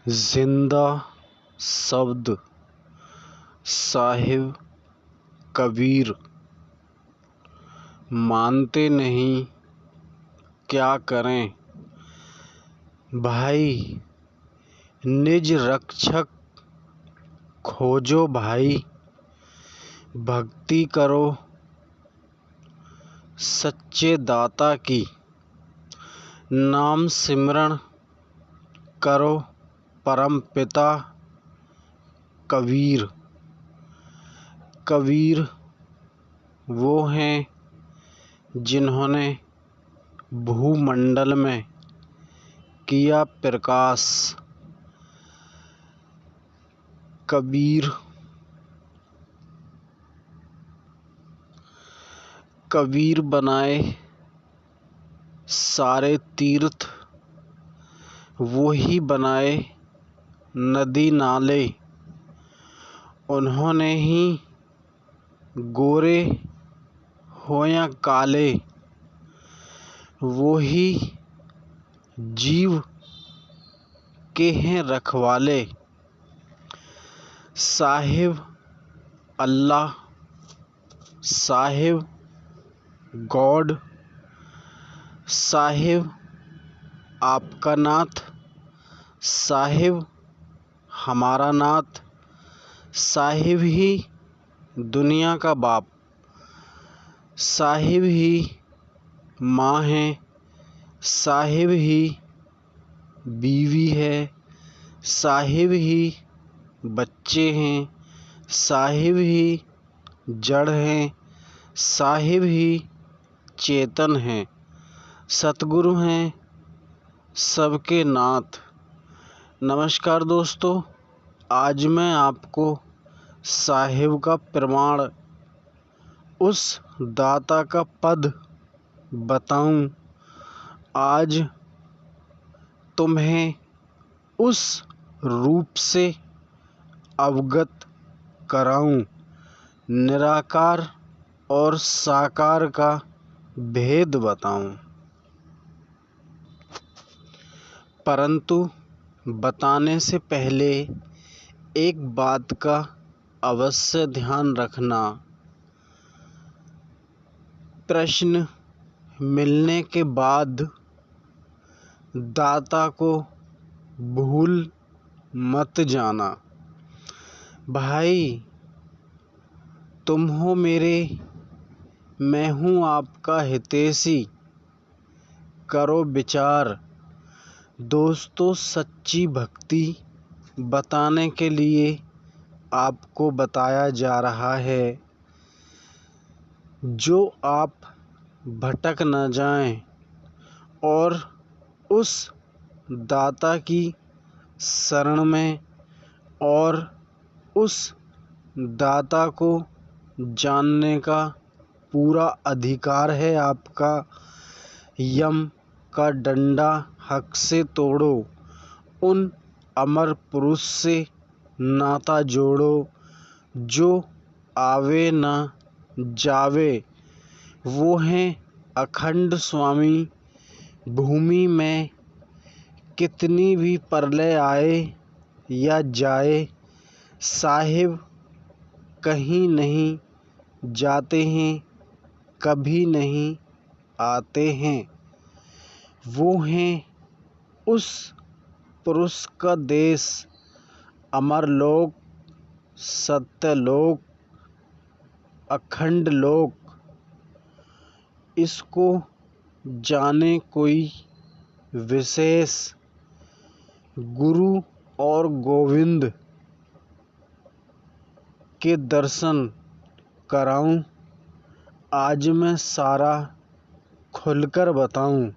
जिंदा शब्द साहिब कबीर मानते नहीं, क्या करें भाई। निज रक्षक खोजो भाई, भक्ति करो सच्चे दाता की, नाम सिमरण करो परम पिता कबीर। कबीर वो हैं जिन्होंने भूमंडल में किया प्रकाश। कबीर बनाए सारे तीर्थ, वो ही बनाए नदी नाले। उन्होंने ही गोरे हो या काले, वो ही जीव के हैं रखवाले। साहिब अल्लाह, साहिब गॉड, साहिब आपका नाथ, साहिब हमारा नाथ, साहिब ही दुनिया का बाप, साहिब ही माँ है, साहिब ही बीवी है, साहिब ही बच्चे हैं, साहिब ही जड़ हैं, साहिब ही चेतन हैं, सतगुरु हैं सबके नाथ। नमस्कार दोस्तों, आज मैं आपको साहिब का प्रमाण, उस दाता का पद बताऊं। आज तुम्हें उस रूप से अवगत कराऊं, निराकार और साकार का भेद बताऊं। परंतु बताने से पहले एक बात का अवश्य ध्यान रखना। प्रश्न मिलने के बाद दाता को भूल मत जाना। भाई तुम हो मेरे, मैं हूँ आपका हितैषी, करो विचार। दोस्तों, सच्ची भक्ति बताने के लिए आपको बताया जा रहा है, जो आप भटक न जाएं और उस दाता की शरण में, और उस दाता को जानने का पूरा अधिकार है आपका। यम का डंडा हक से तोड़ो, उन अमर पुरुष से नाता जोड़ो, जो आवे ना जावे। वो हैं अखंड स्वामी। भूमि में कितनी भी प्रलय आए या जाए, साहिब कहीं नहीं जाते हैं, कभी नहीं आते हैं। वो हैं उस पुरुष का देश, अमरलोक, सत्यलोक, अखंड लोक। इसको जाने कोई विशेष, गुरु और गोविंद के दर्शन कराऊं। आज मैं सारा खुलकर बताऊं।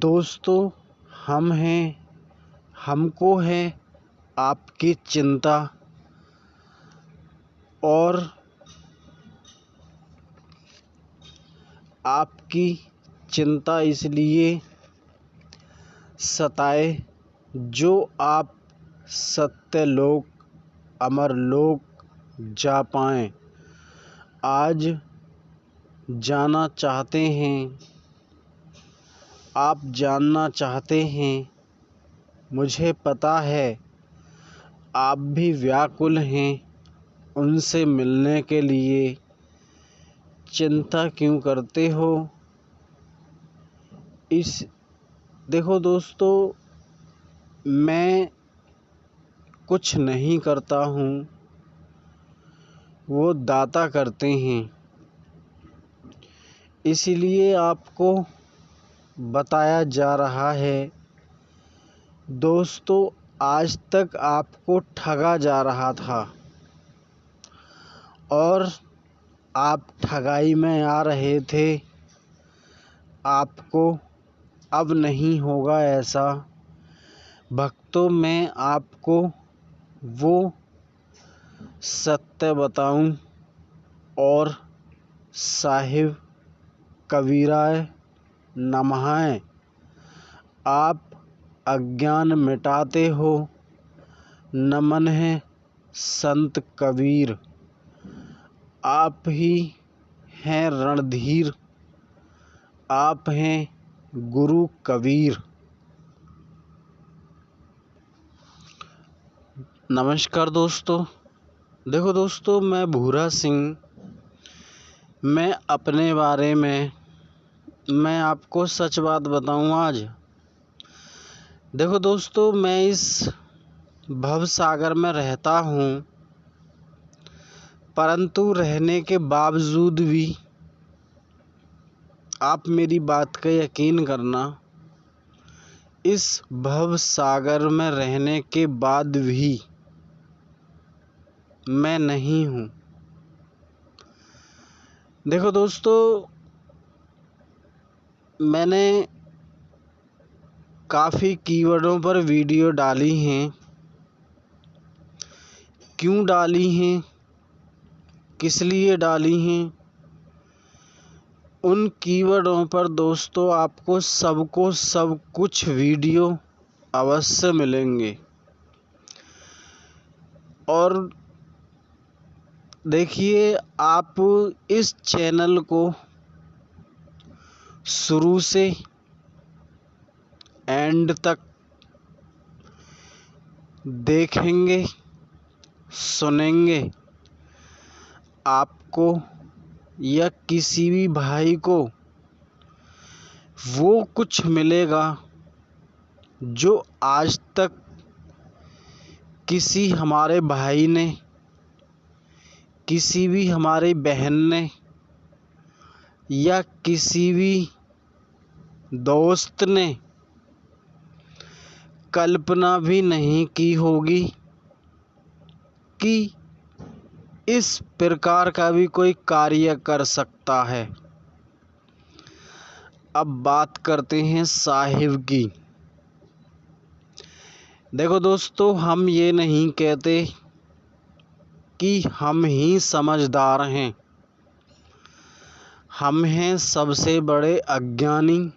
दोस्तों, हमको है आपकी चिंता, और आपकी चिंता इसलिए सताए जो आप सत्यलोक, अमरलोक जा पाएं। आज जाना चाहते हैं, आप जानना चाहते हैं मुझे पता है आप भी व्याकुल हैं उनसे मिलने के लिए। चिंता क्यों करते हो? देखो दोस्तों, मैं कुछ नहीं करता हूँ, वो दाता करते हैं। इसीलिए आपको बताया जा रहा है। दोस्तों, आज तक आपको ठगा जा रहा था और आप ठगाई में आ रहे थे। आपको अब नहीं होगा ऐसा। भक्तों, मैं आपको वो सत्य बताऊं और साहिब कबीराय नमः। आप अज्ञान मिटाते हो। नमन है संत कबीर। आप ही हैं रणधीर। आप हैं गुरु कबीर। नमस्कार दोस्तों। देखो दोस्तों, मैं भूरा सिंह। मैं अपने बारे में मैं आपको सच बात बताऊं आज। देखो दोस्तों, मैं इस भव सागर में रहता हूँ, परंतु रहने के बावजूद भी आप मेरी बात का यकीन करना, इस भव सागर में रहने के बाद भी मैं नहीं हूँ। देखो दोस्तों, मैंने काफ़ी कीवर्डों पर वीडियो डाली हैं। क्यों डाली हैं, किस लिए डाली हैं, उन कीवर्डों पर दोस्तों आपको सबको सब कुछ वीडियो अवश्य मिलेंगे। और देखिए, आप इस चैनल को शुरू से एंड तक देखेंगे, सुनेंगे, आपको या किसी भी भाई को वो कुछ मिलेगा जो आज तक किसी हमारे भाई ने, किसी भी हमारी बहन ने या किसी भी दोस्त ने कल्पना भी नहीं की होगी कि इस प्रकार का भी कोई कार्य कर सकता है। अब बात करते हैं साहिब की। देखो दोस्तों, हम ये नहीं कहते कि हम ही समझदार हैं। हम हैं सबसे बड़े अज्ञानी,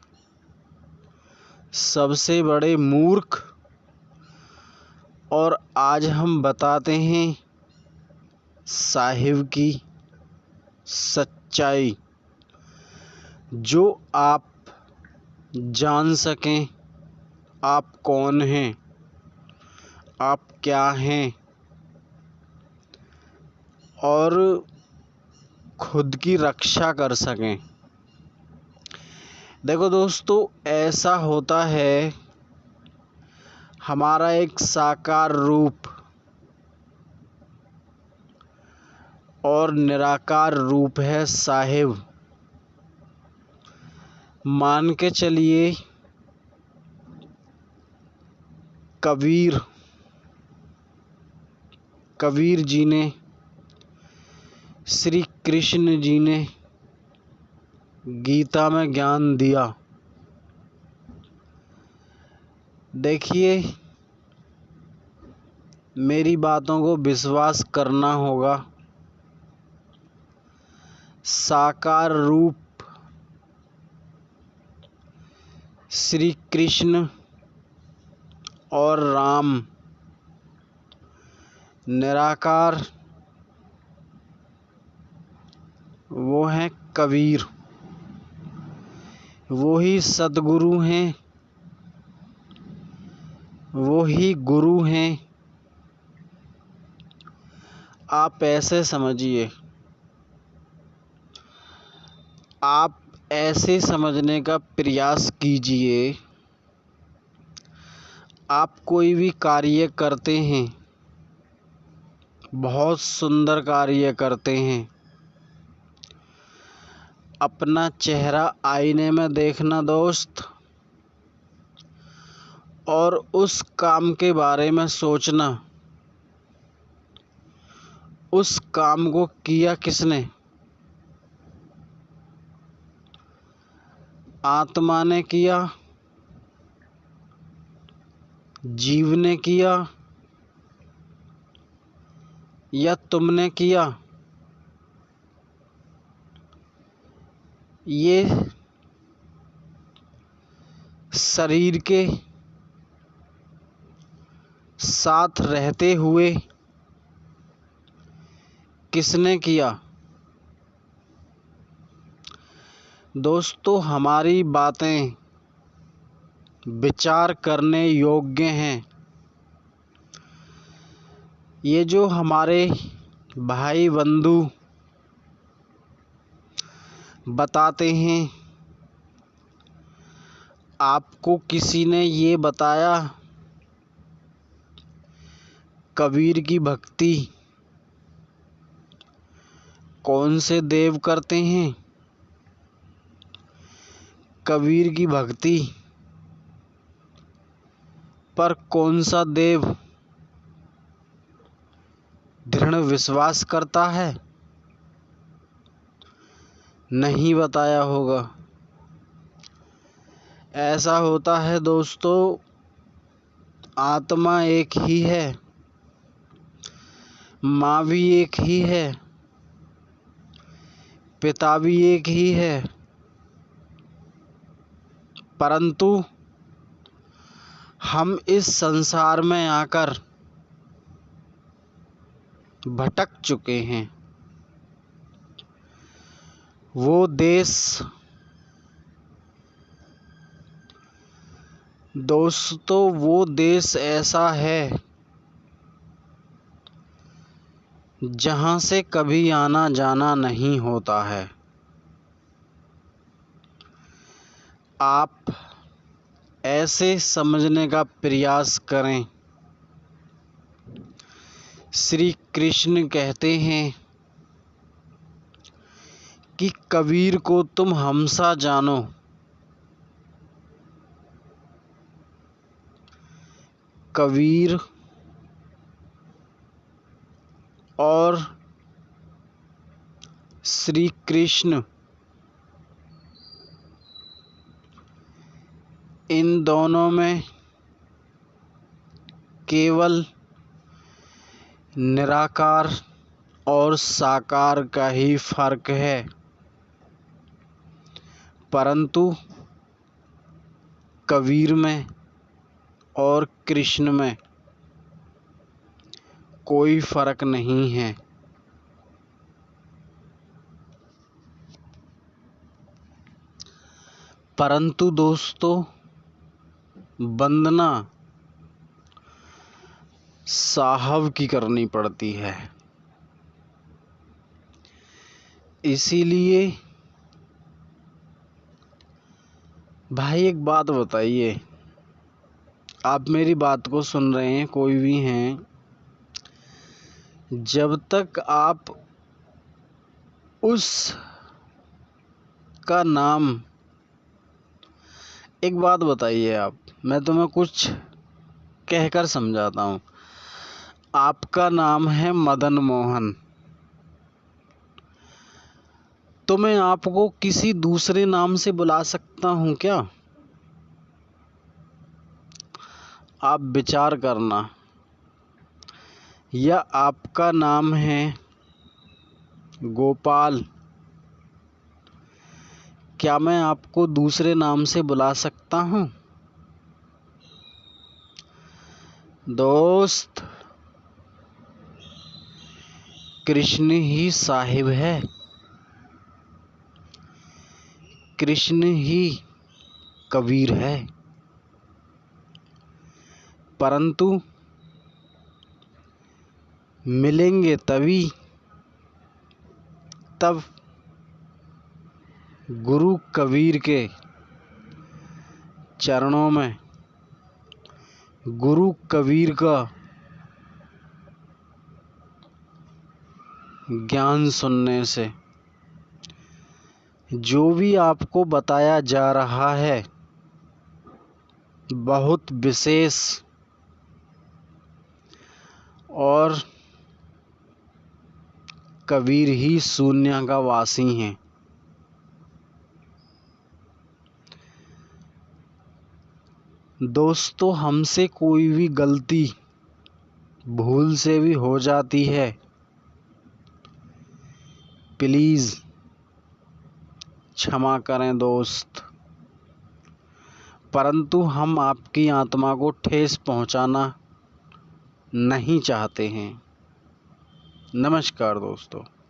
सबसे बड़े मूर्ख। और आज हम बताते हैं साहिब की सच्चाई, जो आप जान सकें आप कौन हैं, आप क्या हैं, और खुद की रक्षा कर सकें। देखो दोस्तों, ऐसा होता है, हमारा एक साकार रूप और निराकार रूप है साहिब। मान के चलिए, कबीर जी ने, श्री कृष्ण जी ने गीता में ज्ञान दिया। देखिए, मेरी बातों को विश्वास करना होगा। साकार रूप श्री कृष्ण और राम, निराकार वो हैं कबीर। वो ही सद्गुरु हैं वो ही गुरु हैं। आप ऐसे समझिए, आप ऐसे समझने का प्रयास कीजिए। आप कोई भी कार्य करते हैं, बहुत सुंदर कार्य करते हैं, अपना चेहरा आईने में देखना दोस्त, और उस काम के बारे में सोचना, उस काम को किया किसने? आत्मा ने किया, जीव ने किया, या तुमने किया? ये शरीर के साथ रहते हुए किसने किया? दोस्तों, हमारी बातें विचार करने योग्य हैं। ये जो हमारे भाई बंधु बताते हैं, आपको किसी ने ये बताया कबीर की भक्ति कौन से देव करते हैं? कबीर की भक्ति पर कौन सा देव दृढ़ विश्वास करता है? नहीं बताया होगा। ऐसा होता है दोस्तों, आत्मा एक ही है, माँ भी एक ही है, पिता भी एक ही है, परंतु हम इस संसार में आकर भटक चुके हैं। वो देश दोस्तों, वो देश ऐसा है जहाँ से कभी आना जाना नहीं होता है। आप ऐसे समझने का प्रयास करें। श्री कृष्ण कहते हैं कि कबीर को तुम हमसा जानो। कबीर और श्री कृष्ण, इन दोनों में केवल निराकार और साकार का ही फर्क है, परंतु कबीर में और कृष्ण में कोई फर्क नहीं है। परंतु दोस्तों, वंदना साहब की करनी पड़ती है। इसीलिए भाई एक बात बताइए, आप मेरी बात को सुन रहे हैं, कोई भी हैं, जब तक आप उस का नाम, एक बात बताइए आप, मैं तुम्हें कुछ कहकर समझाता हूँ। आपका नाम है मदन मोहन, तो मैं आपको किसी दूसरे नाम से बुला सकता हूँ क्या? आप विचार करना। या आपका नाम है गोपाल, क्या मैं आपको दूसरे नाम से बुला सकता हूँ? दोस्त, कृष्ण ही साहिब है, कृष्ण ही कबीर है, परंतु मिलेंगे तभी तब गुरु कबीर के चरणों में, गुरु कबीर का ज्ञान सुनने से। जो भी आपको बताया जा रहा है बहुत विशेष और कबीर ही शून्य का वासी हैं। दोस्तों, हमसे कोई भी गलती भूल से भी हो जाती है, प्लीज़ क्षमा करें दोस्त। परंतु हम आपकी आत्मा को ठेस पहुंचाना नहीं चाहते हैं। नमस्कार दोस्तों।